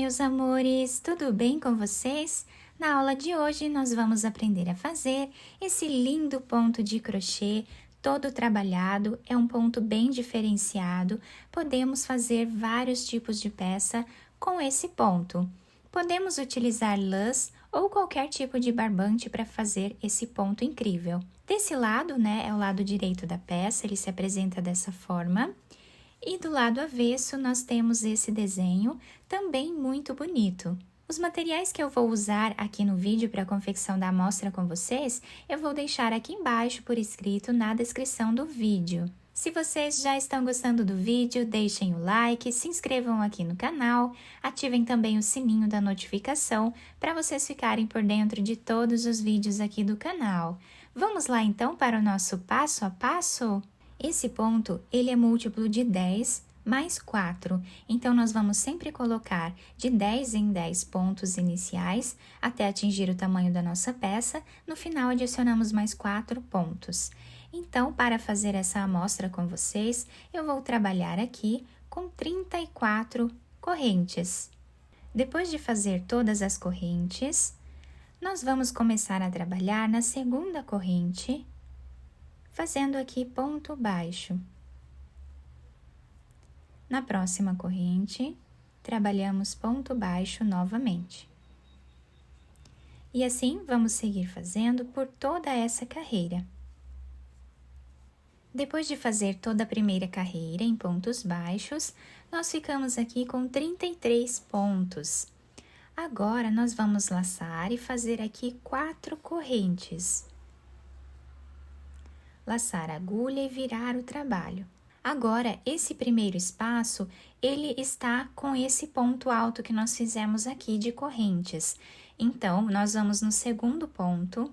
meus amores! Tudo bem com vocês? Na aula de hoje, nós vamos aprender a fazer esse lindo ponto de crochê, todo trabalhado, é um ponto bem diferenciado. Podemos fazer vários tipos de peça com esse ponto. Podemos utilizar lãs ou qualquer tipo de barbante para fazer esse ponto incrível. Desse lado, né, é o lado direito da peça, ele se apresenta dessa forma. E do lado avesso, nós temos esse desenho, também muito bonito. Os materiais que eu vou usar aqui no vídeo para a confecção da amostra com vocês, eu vou deixar aqui embaixo por escrito na descrição do vídeo. Se vocês já estão gostando do vídeo, deixem o like, se inscrevam aqui no canal, ativem também o sininho da notificação para vocês ficarem por dentro de todos os vídeos aqui do canal. Vamos lá então para o nosso passo a passo? Esse ponto, ele é múltiplo de 10 mais 4, então nós vamos sempre colocar de 10 em 10 pontos iniciais até atingir o tamanho da nossa peça, no final adicionamos mais 4 pontos. Então, para fazer essa amostra com vocês, eu vou trabalhar aqui com 34 correntes. Depois de fazer todas as correntes, nós vamos começar a trabalhar na segunda corrente, fazendo aqui ponto baixo. Na próxima corrente, trabalhamos ponto baixo novamente. E assim, vamos seguir fazendo por toda essa carreira. Depois de fazer toda a primeira carreira em pontos baixos, nós ficamos aqui com 33 pontos. Agora, nós vamos laçar e fazer aqui 4 correntes. Laçar a agulha e virar o trabalho. Agora, esse primeiro espaço, ele está com esse ponto alto que nós fizemos aqui de correntes. Então, nós vamos no segundo ponto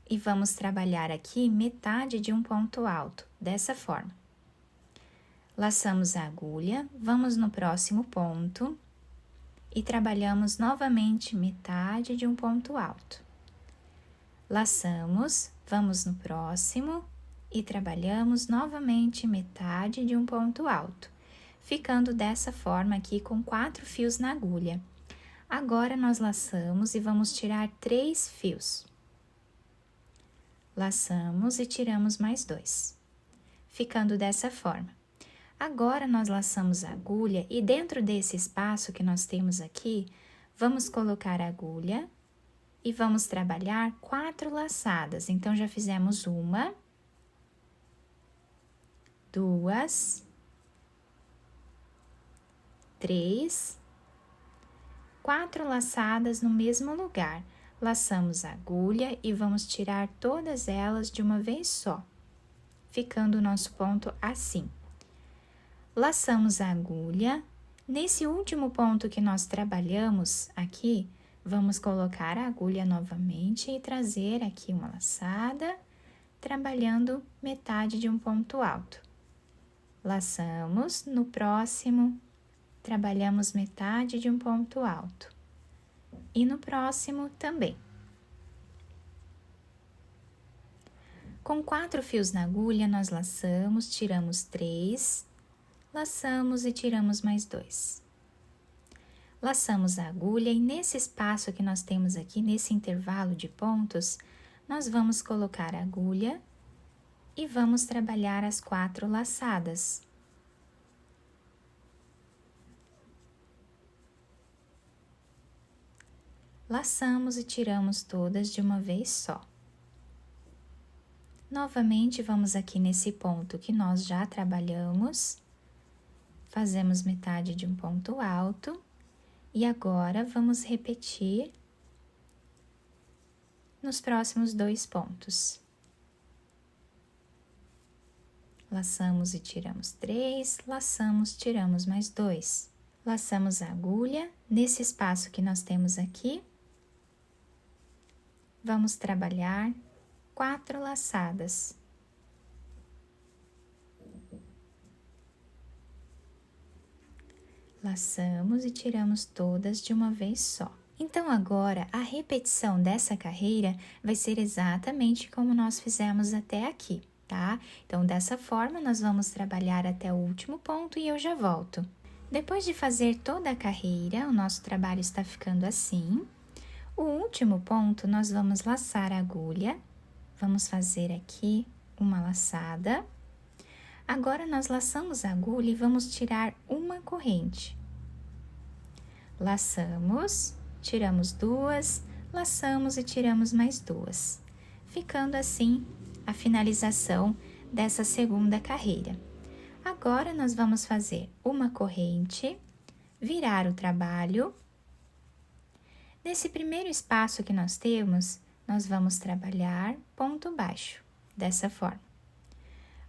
e vamos trabalhar aqui metade de um ponto alto, dessa forma. Laçamos a agulha, vamos no próximo ponto e trabalhamos novamente metade de um ponto alto. Laçamos, vamos no próximo e trabalhamos novamente metade de um ponto alto, ficando dessa forma aqui com 4 fios na agulha. Agora, nós laçamos e vamos tirar 3 fios. Laçamos e tiramos mais 2, ficando dessa forma. Agora, nós laçamos a agulha e dentro desse espaço que nós temos aqui, vamos colocar a agulha e vamos trabalhar 4 laçadas. Então, já fizemos uma, 2, 3, 4 laçadas no mesmo lugar. Laçamos a agulha e vamos tirar todas elas de uma vez só, ficando o nosso ponto assim. Laçamos a agulha. Nesse último ponto que nós trabalhamos aqui, vamos colocar a agulha novamente e trazer aqui uma laçada, trabalhando metade de um ponto alto. Laçamos, no próximo, trabalhamos metade de um ponto alto. E no próximo também. Com 4 fios na agulha, nós laçamos, tiramos 3, laçamos e tiramos mais 2. Laçamos a agulha e nesse espaço que nós temos aqui, nesse intervalo de pontos, nós vamos colocar a agulha e vamos trabalhar as 4 laçadas. Laçamos e tiramos todas de uma vez só. Novamente, vamos aqui nesse ponto que nós já trabalhamos, fazemos metade de um ponto alto, e agora vamos repetir nos próximos 2 pontos. Laçamos e tiramos 3, laçamos, tiramos mais 2. Laçamos a agulha, nesse espaço que nós temos aqui, vamos trabalhar 4 laçadas. Laçamos e tiramos todas de uma vez só. Então, agora, a repetição dessa carreira vai ser exatamente como nós fizemos até aqui, tá? Então, dessa forma, nós vamos trabalhar até o último ponto e eu já volto. Depois de fazer toda a carreira, o nosso trabalho está ficando assim. O último ponto, nós vamos laçar a agulha. Vamos fazer aqui uma laçada. Agora, nós laçamos a agulha e vamos tirar uma corrente. Laçamos, tiramos duas, laçamos e tiramos mais duas. Ficando assim a finalização dessa segunda carreira. Agora, nós vamos fazer uma corrente, virar o trabalho. Nesse primeiro espaço que nós temos, nós vamos trabalhar ponto baixo, dessa forma.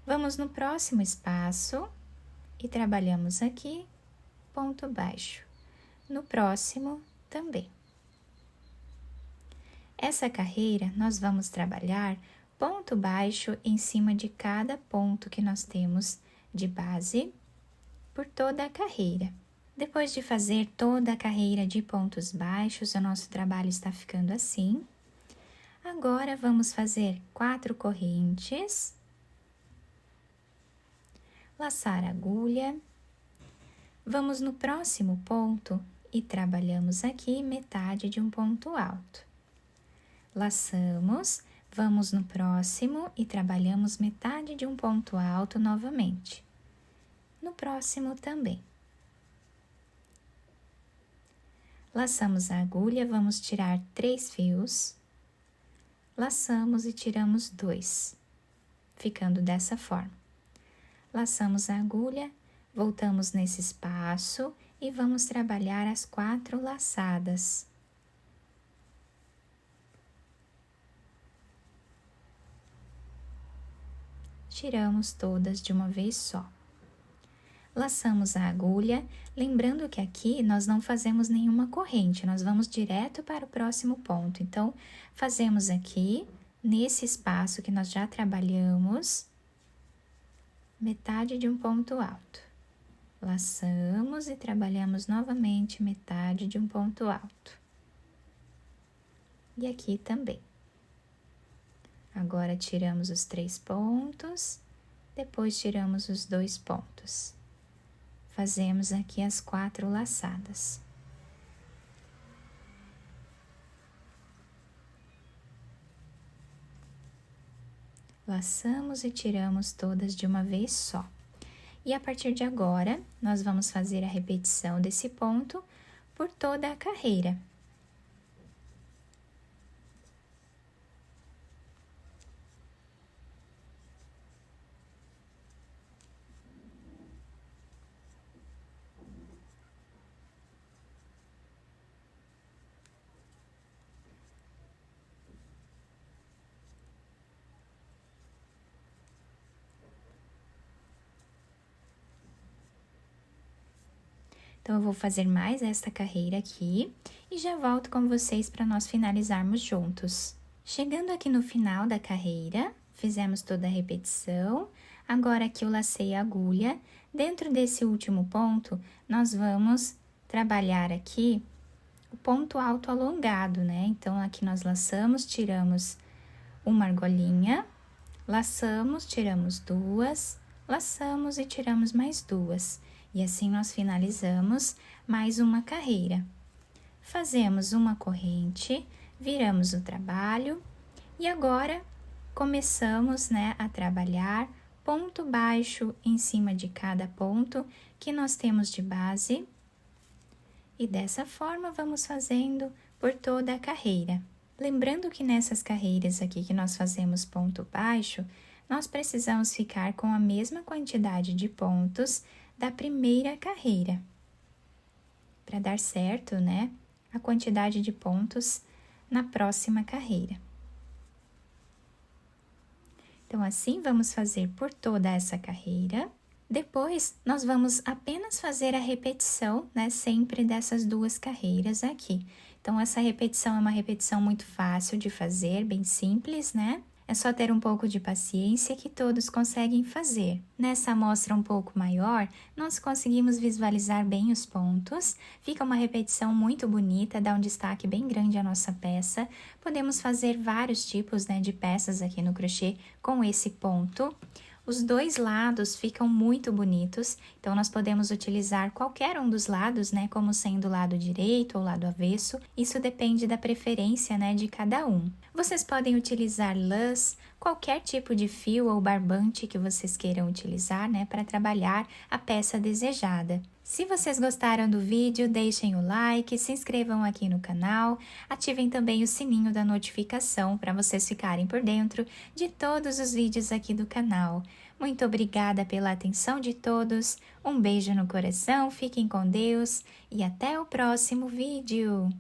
Vamos no próximo espaço e trabalhamos aqui ponto baixo. No próximo também. Essa carreira, nós vamos trabalhar ponto baixo em cima de cada ponto que nós temos de base por toda a carreira. Depois de fazer toda a carreira de pontos baixos, o nosso trabalho está ficando assim. Agora, vamos fazer 4 correntes, laçar a agulha, vamos no próximo ponto e trabalhamos aqui metade de um ponto alto. Laçamos, vamos no próximo e trabalhamos metade de um ponto alto novamente. No próximo também. Laçamos a agulha, vamos tirar 3 fios, laçamos e tiramos 2, ficando dessa forma. Laçamos a agulha, voltamos nesse espaço e vamos trabalhar as 4 laçadas. Tiramos todas de uma vez só. Laçamos a agulha, lembrando que aqui nós não fazemos nenhuma corrente, nós vamos direto para o próximo ponto. Então, fazemos aqui, nesse espaço que nós já trabalhamos, metade de um ponto alto. Laçamos e trabalhamos novamente metade de um ponto alto. E aqui também. Agora, tiramos os 3 pontos, depois tiramos os 2 pontos. Fazemos aqui as 4 laçadas. Laçamos e tiramos todas de uma vez só. E a partir de agora, nós vamos fazer a repetição desse ponto por toda a carreira. Então, eu vou fazer mais esta carreira aqui e já volto com vocês para nós finalizarmos juntos. Chegando aqui no final da carreira, fizemos toda a repetição. Agora, aqui eu lacei a agulha. Dentro desse último ponto, nós vamos trabalhar aqui o ponto alto alongado, né? Então, aqui nós laçamos, tiramos uma argolinha, laçamos, tiramos 2, laçamos e tiramos mais 2. E assim nós finalizamos mais uma carreira. Fazemos uma corrente, viramos o trabalho e agora começamos, né, a trabalhar ponto baixo em cima de cada ponto que nós temos de base. E dessa forma vamos fazendo por toda a carreira. Lembrando que nessas carreiras aqui que nós fazemos ponto baixo, nós precisamos ficar com a mesma quantidade de pontos da primeira carreira, para dar certo, né, a quantidade de pontos na próxima carreira. Então, assim, vamos fazer por toda essa carreira. Depois, nós vamos apenas fazer a repetição, né, sempre dessas 2 carreiras aqui. Então, essa repetição é uma repetição muito fácil de fazer, bem simples, né? É só ter um pouco de paciência que todos conseguem fazer. Nessa amostra um pouco maior, nós conseguimos visualizar bem os pontos. Fica uma repetição muito bonita, dá um destaque bem grande à nossa peça. Podemos fazer vários tipos, né, de peças aqui no crochê com esse ponto. Os dois lados ficam muito bonitos, então nós podemos utilizar qualquer um dos lados, né, como sendo o lado direito ou lado avesso. Isso depende da preferência, né, de cada um. Vocês podem utilizar lãs, qualquer tipo de fio ou barbante que vocês queiram utilizar, né, para trabalhar a peça desejada. Se vocês gostaram do vídeo, deixem o like, se inscrevam aqui no canal, ativem também o sininho da notificação para vocês ficarem por dentro de todos os vídeos aqui do canal. Muito obrigada pela atenção de todos, um beijo no coração, fiquem com Deus e até o próximo vídeo!